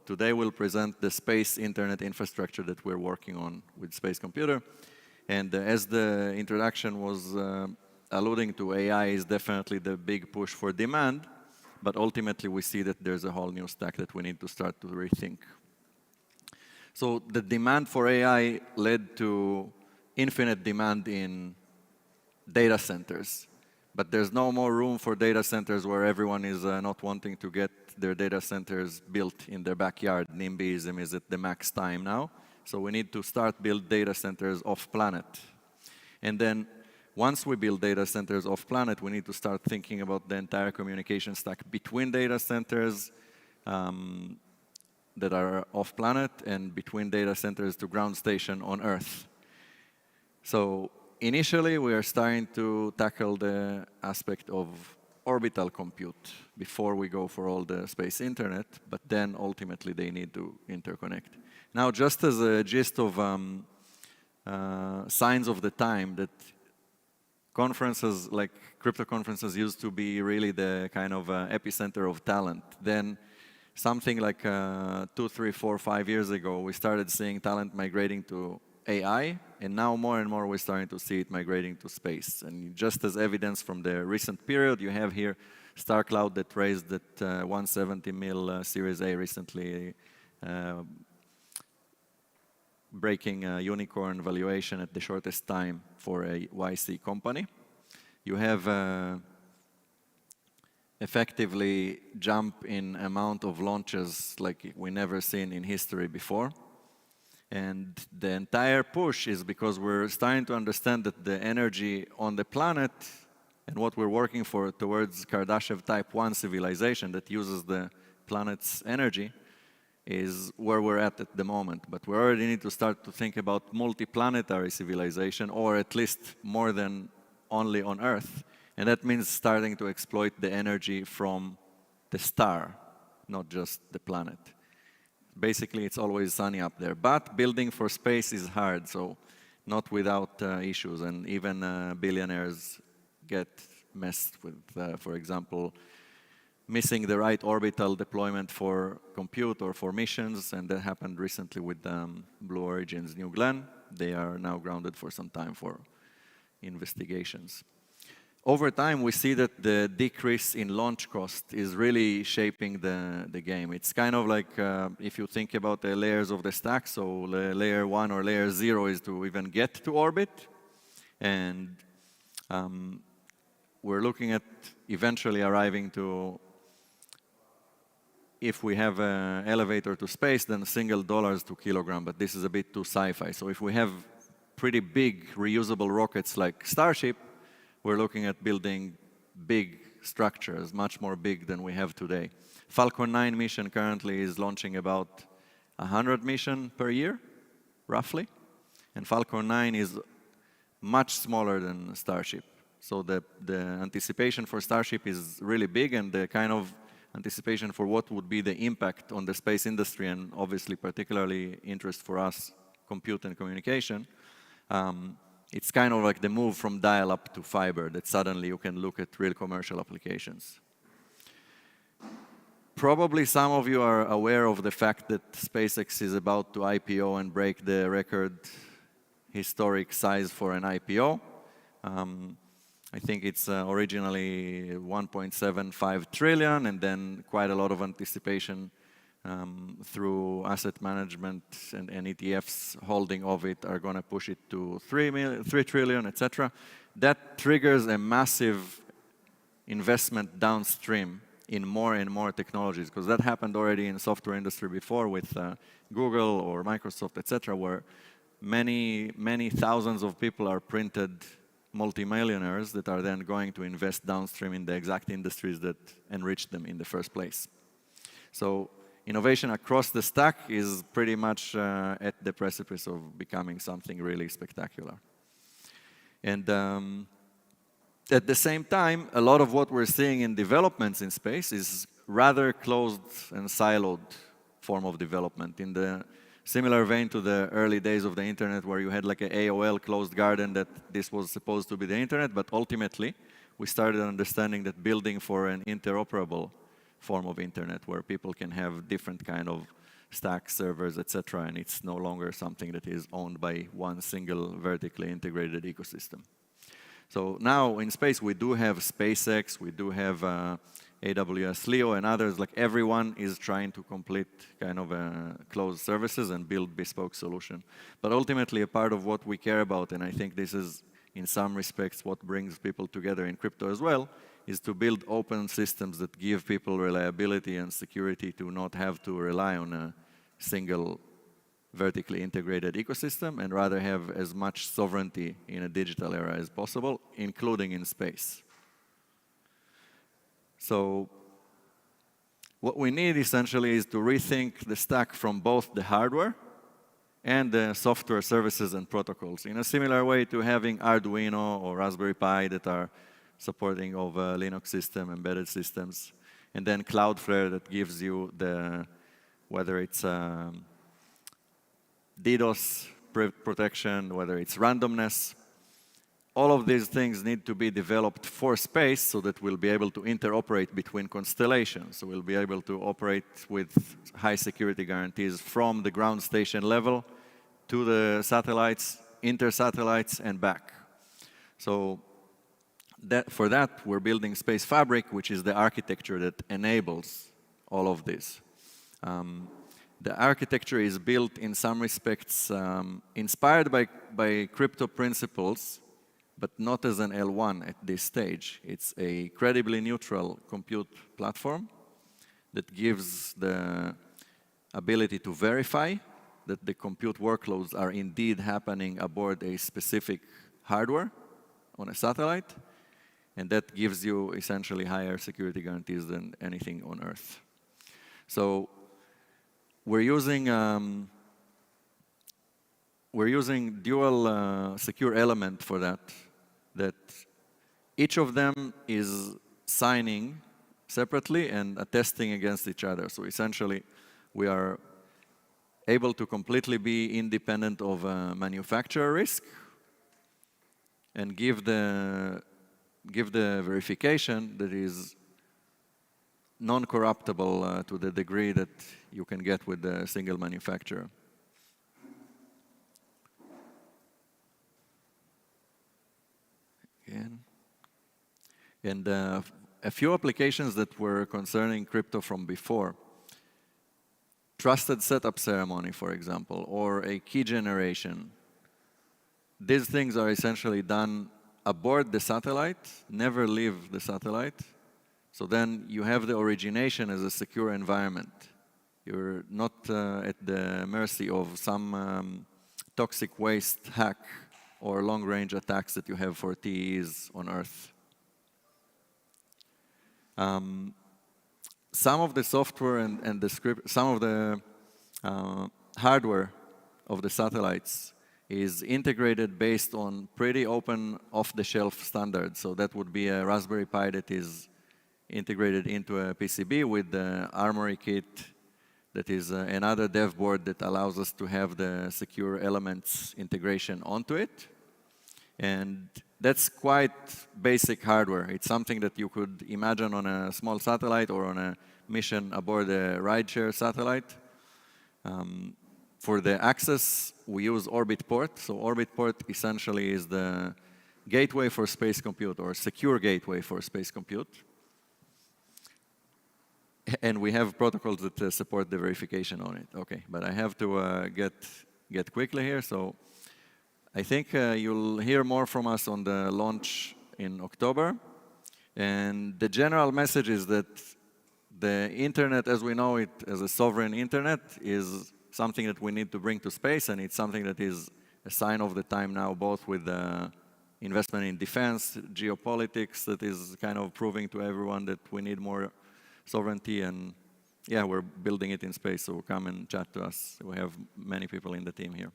today we'll present the space internet infrastructure that we're working on with SpaceComputer. And as the introduction was alluding to, AI is definitely the big push for demand, but ultimately we see that there's a whole new stack that we need to start to rethink. So the demand for AI led to infinite demand in data centers. But there's no more room for data centers where everyone is not wanting to get their data centers built in their backyard. NIMBYism is at the max time now. So we need to start build data centers off-planet. And then once we build data centers off-planet, we need to start thinking about the entire communication stack between data centers that are off-planet and between data centers to ground station on Earth. So initially, we are starting to tackle the aspect of orbital compute before we go for all the space internet, but then ultimately they need to interconnect. Now, just as a gist of signs of the time, that conferences like crypto conferences used to be really the kind of epicenter of talent. Then something like 2, 3, 4, 5 years ago, we started seeing talent migrating to AI, and now more and more we're starting to see it migrating to space. And just as evidence from the recent period, you have here StarCloud that raised that 170 mil Series A recently, breaking a unicorn valuation at the shortest time for a YC company. You have effectively jump in amount of launches like we never seen in history before. And the entire push is because we're starting to understand that the energy on the planet and what we're working for towards Kardashev Type 1 civilization that uses the planet's energy is where we're at the moment. But we already need to start to think about multi-planetary civilization, or at least more than only on Earth. And that means starting to exploit the energy from the star, not just the planet. Basically, it's always sunny up there. But building for space is hard, so not without issues. And even billionaires get messed with, for example, missing the right orbital deployment for compute or for missions. And that happened recently with Blue Origin's New Glenn. They are now grounded for some time for investigations. Over time, we see that the decrease in launch cost is really shaping the game. It's kind of like if you think about the layers of the stack, so layer 1 or layer 0 is to even get to orbit. And we're looking at eventually arriving to, if we have an elevator to space, then $1 to kilogram, but this is a bit too sci-fi. So if we have pretty big reusable rockets like Starship, we're looking at building big structures, much more big than we have today. Falcon 9 mission currently is launching about 100 missions per year, roughly. And Falcon 9 is much smaller than Starship. So the anticipation for Starship is really big, and the kind of anticipation for what would be the impact on the space industry, and obviously particularly interest for us, compute and communication, it's kind of like the move from dial-up to fiber, that suddenly you can look at real commercial applications. Probably some of you are aware of the fact that SpaceX is about to IPO and break the record historic size for an IPO. I think it's originally 1.75 trillion, and then quite a lot of anticipation through asset management and ETFs holding of it are going to push it to 3 trillion, etc. That triggers a massive investment downstream in more and more technologies, because that happened already in software industry before with Google or Microsoft, etc., where many thousands of people are printed multimillionaires that are then going to invest downstream in the exact industries that enriched them in the first place. So innovation across the stack is pretty much at the precipice of becoming something really spectacular. And at the same time, a lot of what we're seeing in developments in space is rather closed and siloed form of development, in the similar vein to the early days of the internet, where you had like an AOL closed garden that this was supposed to be the internet, but ultimately we started understanding that building for an interoperable form of internet where people can have different kind of stacks, servers, etc., and it's no longer something that is owned by one single vertically integrated ecosystem. So now in space, we do have SpaceX, we do have AWS Leo and others, like everyone is trying to complete kind of closed services and build bespoke solution. But ultimately, a part of what we care about, and I think this is in some respects what brings people together in crypto as well, is to build open systems that give people reliability and security to not have to rely on a single vertically integrated ecosystem and rather have as much sovereignty in a digital era as possible, including in space. So what we need essentially is to rethink the stack from both the hardware and the software services and protocols in a similar way to having Arduino or Raspberry Pi that are supporting of a Linux system, embedded systems, and then Cloudflare that gives you the, whether it's DDoS protection, whether it's randomness. All of these things need to be developed for space so that we'll be able to interoperate between constellations. So we'll be able to operate with high security guarantees from the ground station level to the satellites, inter-satellites, and back. So for that, we're building Space Fabric, which is the architecture that enables all of this. The architecture is built in some respects inspired by crypto principles, but not as an L1 at this stage. It's a credibly neutral compute platform that gives the ability to verify that the compute workloads are indeed happening aboard a specific hardware on a satellite, and that gives you essentially higher security guarantees than anything on Earth. So we're using dual secure element for that each of them is signing separately and attesting against each other. So essentially, we are able to completely be independent of manufacturer risk and give the verification that is non-corruptible to the degree that you can get with a single manufacturer. Again. And a few applications that were concerning crypto from before. Trusted setup ceremony, for example, or a key generation. These things are essentially done aboard the satellite, never leave the satellite. So then you have the origination as a secure environment. You're not at the mercy of some toxic waste hack or long-range attacks that you have for TEs on Earth. Some of the software and the script, some of the hardware of the satellites is integrated based on pretty open off-the-shelf standards. So that would be a Raspberry Pi that is integrated into a PCB with the armory kit that is another dev board that allows us to have the secure elements integration onto it. And that's quite basic hardware. It's something that you could imagine on a small satellite or on a mission aboard a rideshare satellite. For the access, we use Orbitport. So Orbitport essentially is the gateway for space compute, or secure gateway for space compute. And we have protocols that support the verification on it. Okay, but I have to get quickly here. So I think you'll hear more from us on the launch in October. And the general message is that the internet, as we know it, as a sovereign internet, is something that we need to bring to space, and it's something that is a sign of the time now, both with the investment in defense, geopolitics, that is kind of proving to everyone that we need more sovereignty, and yeah, we're building it in space, so come and chat to us. We have many people in the team here.